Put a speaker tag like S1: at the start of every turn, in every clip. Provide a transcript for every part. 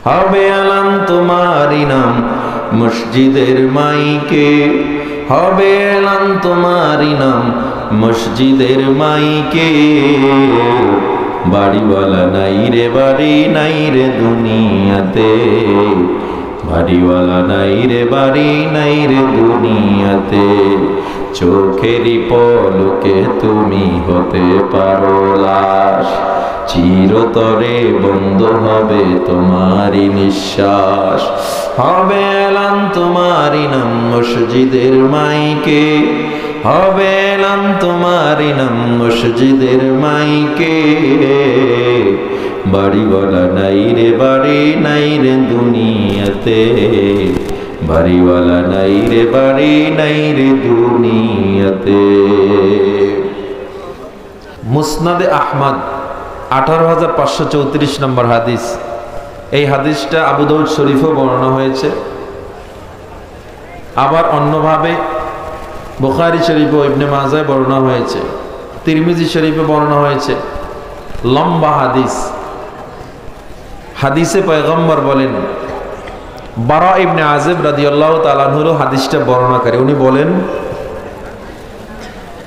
S1: হবে এলান তোমারই নাম মসজিদের মাইকে, হবে এলান তোমারই নাম মসজিদের মাইকে। বাড়িওয়ালা নাই রে বাড়ি নাই রে দুনিয়াতে, বাড়িওয়ালা নাই রে বাড়ি নাই রে দুনিয়াতে। চোখেরই পলকে তুমি হতে পারো লাশ, চিরতরে বন্ধ হবে তোমারই নিঃশ্বাস। হবে এলান তোমারই নাম মসজিদের মাইকে, হবে এলান তোমারই নাম মসজিদের মাইকে। বাড়িওয়ালা নাই রে বাড়ি নাই রে দুনিয়াতে, বাড়িওয়ালা নাই রে বাড়ি নাই রে দুনিয়াতে। মুসনাদে আহমদ 18,534 নম্বর হাদিস। এই হাদিসটা আবু দাউদ শরীফেও বর্ণনা হয়েছে, আবার অন্যভাবে বুখারী শরীফ ও ইবনে মাজায় বর্ণনা হয়েছে, তিরমিজি শরীফে বর্ণনা হয়েছে। লম্বা হাদিস। হাদিসে পয়গম্বর বলেন, বারা ইবনে আযিব রাদিয়াল্লাহু তাআলা আনহু হাদিসটা বর্ণনাকারী, উনি বলেন,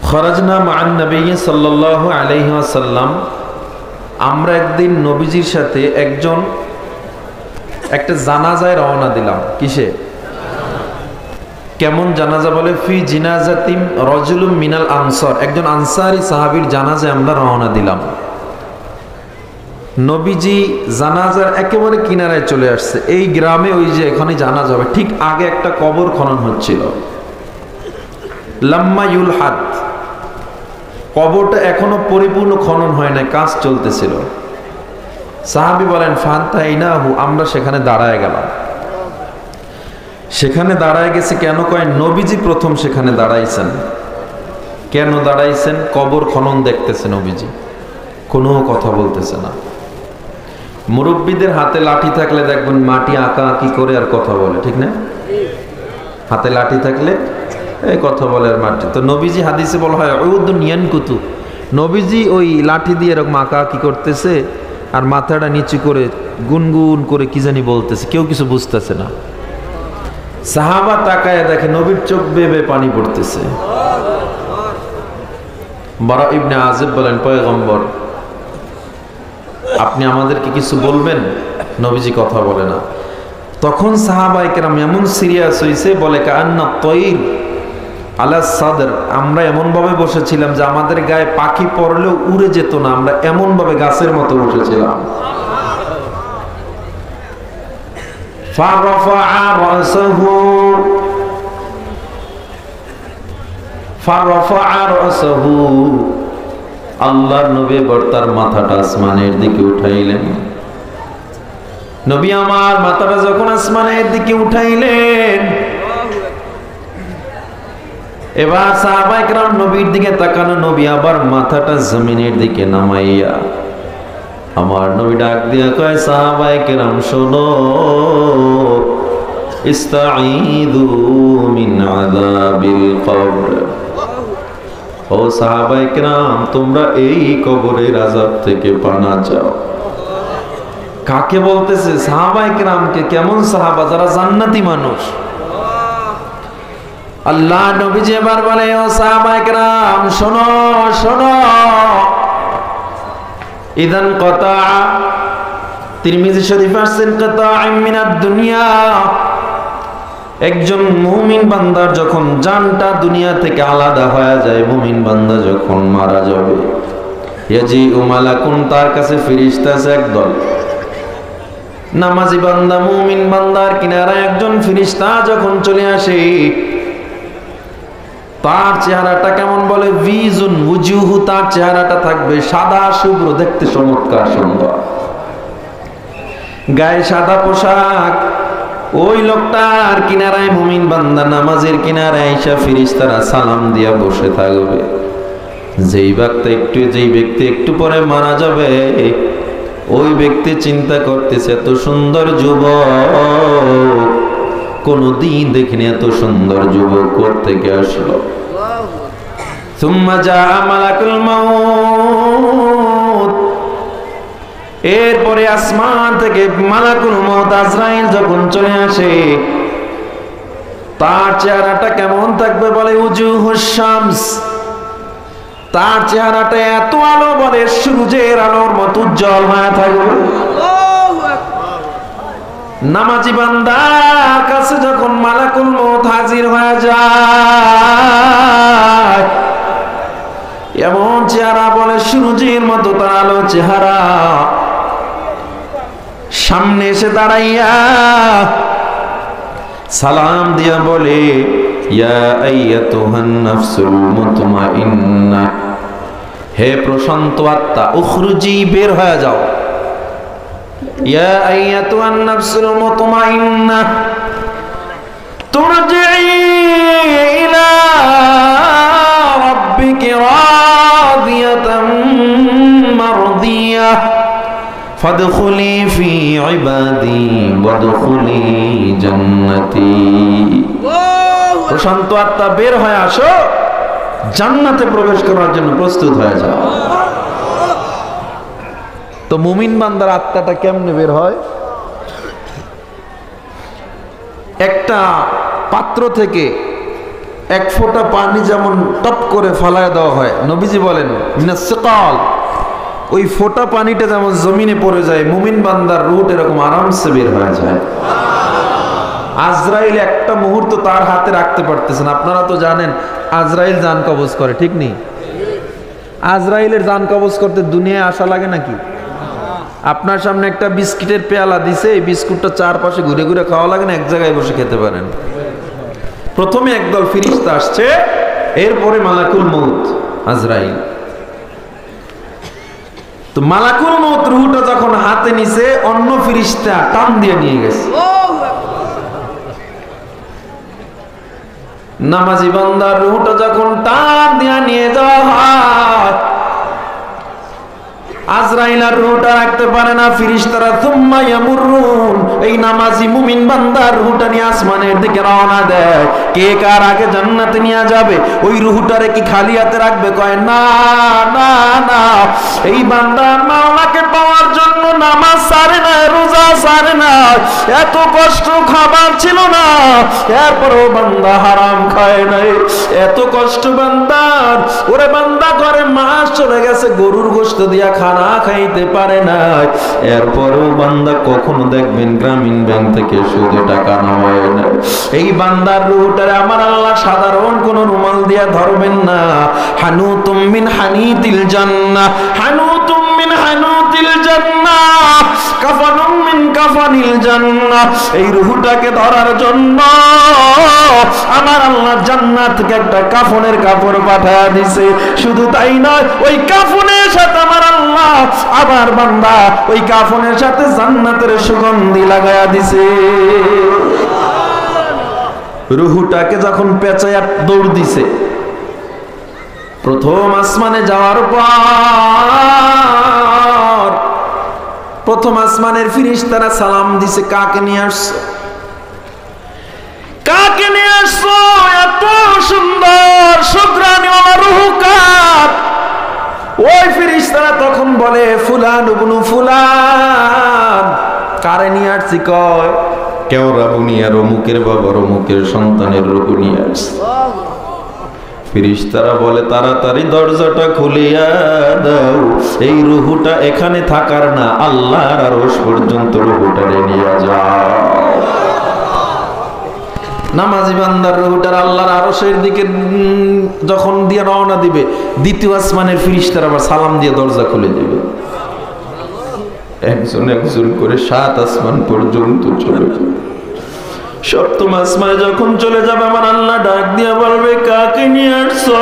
S1: খরাজনা মা'আন নবী সাল্লাল্লাহু আলাইহি ওয়াসাল্লাম, আমরা একদিন নবীজির সাথে একটা জানাজায় রওনা দিলাম। কিসে? কেমন জানাজা? বলে ফি জিনাজাতিম রাজুলুম মিনাল আনসার, একজন আনসারী সাহাবীর জানাজায় আমরা রওনা দিলাম। নবীজি জানাজার একেবারে কিনারায় চলে আসছে। এই গ্রামে ওই যে এখানে জানাজা হবে, ঠিক আগে একটা কবর খনন হচ্ছিল। লাম্মা ইউলহাদ, কবরটা এখনো পরিপূর্ণ খনন হয় না, কাজ চলতেছিল। সাহাবী বলেন ফান্তাইনাহু, আমরা সেখানে দাঁড়ায় গেলাম। সেখানে দাঁড়ায় গেছে কেন? কয় নবীজি প্রথম সেখানে দাঁড়াইছেন। কেন দাঁড়াইছেন? কবর খনন দেখতেছে নবীজি, কোনো কথা বলতেছে না। মুরব্বীদের হাতে লাঠি থাকলে দেখবেন মাটি আঁকা আঁকি করে আর কথা বলে, ঠিক না? হাতে লাঠি থাকলে এই কথা বলে আর মাটি। তো নবীজি হাদিসে বলা হয় উদুন ইয়ানকুতু, নবীজি ওই লাঠি দিয়ে এরকম আঁকা আঁকি করতেছে আর মাথাটা নিচু করে গুনগুন করে কি জানি বলতেছে, কেউ কিছু বুঝতেছে না। সাহাবা তাকায় দেখে নবীর চোখ বেয়ে পানি পড়তেছে। বারা ইবনে আযিব বলেন, পয়গম্বর আপনি আমাদেরকে কিছু বলবেন? নবীজি কথা বলে না। তখন সাহাবায়ে কেরাম এমন সিরিয়াস হইছে, বলে কান্না তয়র আলা সাদর, আমরা এমন ভাবে বসেছিলাম যে আমাদের গায়ে পাখি পড়লেও উড়ে যেত না, আমরা এমন ভাবে গাছের মতো বসেছিলাম। ফারাফা রাসাহু, আল্লাহর নবী তার মাথাটা আসমানের দিকে উঠাইলেন। নবী আমার মাথাটা যখন আসমানের দিকে উঠাইলেন, এবার সাহাবায়ে কেরাম নবীর দিকে তাকানো, নবী আবার মাথাটা জমিনের দিকে নামাইয়া আমার নবী ডাক দিয়া কয়, সাহাবায়ে কেরাম শোনো, ইস্তাঈযু মিন আযাবিল কবর, ও সাহাবায়ে কেরাম তোমরা এই কবরের আযাব থেকে পানা চাও। কাকে বলতেছে? সাহাবায়ে কেরামকে। কেমন সাহাবা? যারা জান্নাতি মানুষ। আল্লাহ নবীজি এবার বলে, ও সাহাবায়ে কেরাম শোনো শোনো, ইদান কতা, তিরমিজি শরীফে আসছে কতা'আম মিনাদ দুনিয়া, একজন মুমিন বান্দার যখন জানটা দুনিয়া থেকে আলাদা হয়ে যায়, মুমিন বান্দা যখন মারা যাবে, ইয়াজিউ মালাকুন, তার কাছে ফেরেশতা আছে একদল। নামাজি বান্দা মুমিন বান্দার কিনারায় একজন ফেরেশতা যখন চলে আসে, তার চেহারাটা কেমন? বলে ভিজুন উজুহু, তার চেহারাটা থাকবে সাদা শুভ্র, দেখতে চমৎকার সুন্দর, গায়ে সাদা পোশাক। ওই লোকটার কিনারায় মুমিন বান্দা নামাজের কিনারায় আইসা ফেরেশতারা সালাম দিয়া বসে থাকবে। যেই ব্যক্তি একটু পরে মারা যাবে, ওই ব্যক্তি চিন্তা করতেছে এত সুন্দর যুবক কোনদিন দেখিনি, এত সুন্দর যুবক কোত্থেকে আসলো। সুম্মা জাআ মালাকুল মাউত, এরপরে আসমান থেকে মালাকুল মউত আজরাইল যখন চলে আসে, তার চেহারাটা কেমন থাকবে বলে উজুহুশ শামস, তার চেহারাটা এত আলো বলে সূর্যের আলোর মতো উজ্জ্বল হয়ে থাকবে। নামাজি বান্দার কাছে যখন মালাকুল মউত হাজির হয়ে যায়, এমন চেহারা বলে সূর্যের মতো তার আলো চেহারা। সামনে এসে দাঁড়াইয়া সালাম দিয়া বলে, ইয়া আইয়াতুহান নাফসুল মুতমাইন্নাহ, হে প্রশান্ত আত্মা, উখরুজি, বের হয়ে যাও। ইয়া আইয়াতুহান নাফসুল মুতমাইন্নাহ তুরজিই ইলা রাব্বিকি রাদিয়াতাম মারদিয়াহ ফাদখুলি ফি ইবাদি ওয়াদখুলি জান্নাতি। প্রশান্ত আত্মা, বের হয়ে আসো, জান্নাতে প্রবেশ করার জন্য প্রস্তুত হয়ে যাও। তো মুমিন বান্দার আত্মাটা কেমনে বের হয়? একটা পাত্র থেকে এক ফোঁটা পানি যেমন টপ করে ফালায় দেওয়া হয়, নবীজি বলেন মিনাস সিকাল, ওই ফোঁটা পানিটা যেমন জমিনে পড়ে যায়, মুমিন বান্দার রূহ এরকম আরামসে বের হয়ে যায়। আজরাইল একটা মুহূর্ত তার হাতে রাখতে পারতেছেন। আপনারা তো জানেন আজরাইল জান কবজ করে, ঠিক নেই? আজরাইলের জান কবজ করতে দুনিয়ায় আসা লাগে নাকি? আপনার সামনে একটা বিস্কিটের পেয়ালা দিছে, এই বিস্কুটটা চারপাশে ঘুরে ঘুরে খাওয়া লাগে না, এক জায়গায় বসে খেতে পারেন। প্রথমে একদল ফিরিস্তা আসছে, এরপরে মালাকুল মউত আজরাইল। তো মালাকুল মউত রূহটা যখন হাতে নিছে, অন্য ফিরিস্তা টান দিয়ে নিয়ে গেছে। নামাজি বান্দার রূহটা যখন টান দিয়ে নিয়ে যাওয়া হয়, আজরাইল আর রূহটা রাখতে পারে না, ফিরিস্তারা সুম্মা ইয়ামুরুন, এই নামাজি মুমিন বান্দার রূহটা নিয়ে আসমানের দিকে রওনা দেয়। কে কার আগে জান্নাতে নিয়ে যাবে, ওই রূহটারে কি খালি হাতে রাখবে? কয় না না না, এই বান্দার মাওলাকে পাওয়ার জন্য নামাজ ছাড়ে না, রোজা ছাড়ে না, এত কষ্ট খাবার ছিল না, এরপরও বান্দা হারাম খায় নাই, এত কষ্ট বান্দার। ওরে বান্দা ঘরে মাস চলে গেছে, গরুর গোশত দিয়া খানা খাইতে পারে না, এরপরও বান্দা কখনো দেখবেন গ্রামীণ ব্যাংক থেকে সুদে টাকা নেওয়ায় না। এই বান্দার রূহটারে আমার আল্লাহ সাধারণ কোন রুমাল দিয়া ধরবেন না। হানুতুম মিন হানিতিল জান্নাহ, হানুতুম মিন হানুতিল জান্নাহ, কাফানুম মিন কাফানিল জান্নাহ। এই রূহটাকে ধরার জন্য আমার আল্লাহ জান্নাত থেকে একটা কাফনের কাপড় পাঠায়া দিছে। শুধু তাই নয়, ওই কাফনের সাথে আমার আল্লাহ আবার বান্দা ওই কাফনের সাথে জান্নাতের সুগন্ধি লাগায়া দিছে। রূহটাকে যখন পেঁচায়া দৌড় দিছে, প্রথম আসমানে যাওয়ার পর প্রথম আসমানের ফিরিস্তারা সালাম দিছে, কাকে নিয়ে আসছো, কাকে নিয়ে আসছো, এত সুন্দর সুগ্রাণীওয়ালা রূহ কার? ওই ফিরিস্তারা তখন বলে ফুলান ইবনু ফুলান। কারে নিয়ে আসছি? কয় কেওরা বুনিয়ার অমুকের বাবার অমুকের সন্তানের রূহ নিয়ে আসছে। ফিরিস্তারা বলে তাড়াতাড়ি দরজাটা খুলিয়া দাও, এই রূহটা এখানে থাকার না, আল্লাহর আরশ পর্যন্ত রূহটারে নিয়ে যাও। নামাজি বান্দার রূহটার আল্লাহর আরশের দিকে যখন দিয়ে রওনা দিবে, দ্বিতীয় আসমানের ফিরিস্তারা আবার সালাম দিয়ে দরজা খুলে দিবে। একজন একজন করে 7 আসমান পর্যন্ত চলে যাবে। সপ্তম আসমানে যখন চলে যাবে, আমার আল্লাহ ডাক দিয়ে বলবে, কাকে নিয়ে আসছো?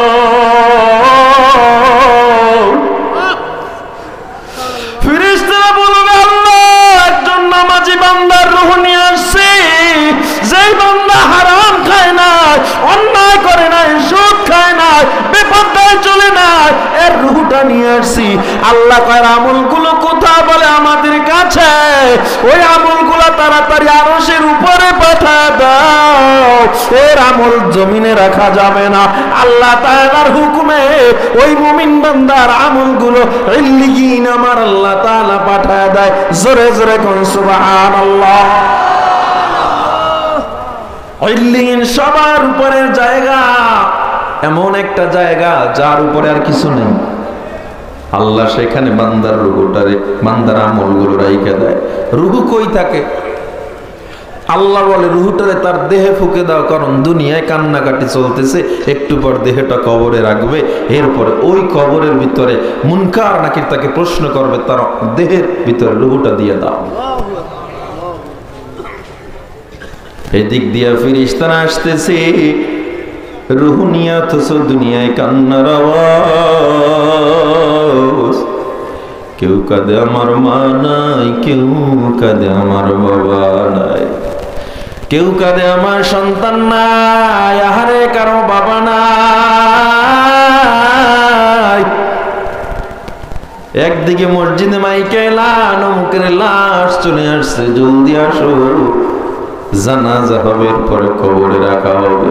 S1: ফিরিস্তারা বলবে, আল্লাহ একজন নামাজি বান্দার রূহ নিয়ে আসছে, যেই বান্দা হারাম খায় না, অন্যায় করে না, সুদ খায় না, বেপরদায় চলে না, এর রূহটা নিয়ে আসছি। আল্লাহ কয় আমলগুলো কোথায়? বলে আমাদের কাছে। ওই আমলগুলো তাড়াতাড়ি আরশের উপরে পাঠা দাও। এর আমল জমিনে রাখা যাবে না। আল্লাহ তাআলার হুকুমে ওই মুমিন বান্দার আমলগুলো ইল্লিয়িন আমার আল্লাহ তাআলা পাঠায় দেয়। জোরে জোরে কোন সুবহানাল্লাহ। ইল্লিয়িন সবার উপরের জায়গা, এমন একটা জায়গা যার উপরে আর কিছু নেই। আল্লাহ সেখানে বান্দার রূহটারে, বান্দার আমলগুলো রাইখা দেয়। রূহ কই থাকে? আল্লাহ বলে রূহটারে তার দেহে ফুঁকে দাও, কারণ দুনিয়ায় কান্নাকাটি চলতেছে, একটু পর দেহটা কবরে রাখবে, এরপরে ওই কবরের ভিতরে মুনকার নাকির তাকে প্রশ্ন করবে, তার দেহের ভিতরে রূহটা দিয়ে দাও। এদিক দিয়া ফেরেশতারা আসতেছে, রূহ নিয়ে অথচ দুনিয়ায় কান্নার আওয়াজ। কেউ কাঁদে আমার মা নাই, কেউ কাঁদে আমার বাবা নাই, কেউ কাঁদে আমার সন্তান নাই, আহারে কারো বাবা নাই। একদিকে মসজিদে মাইকে এলান, অমুকের লাশ চলে আসছে, জলদি আসো, জানাজা হবে, পরে কবরে রাখা হবে।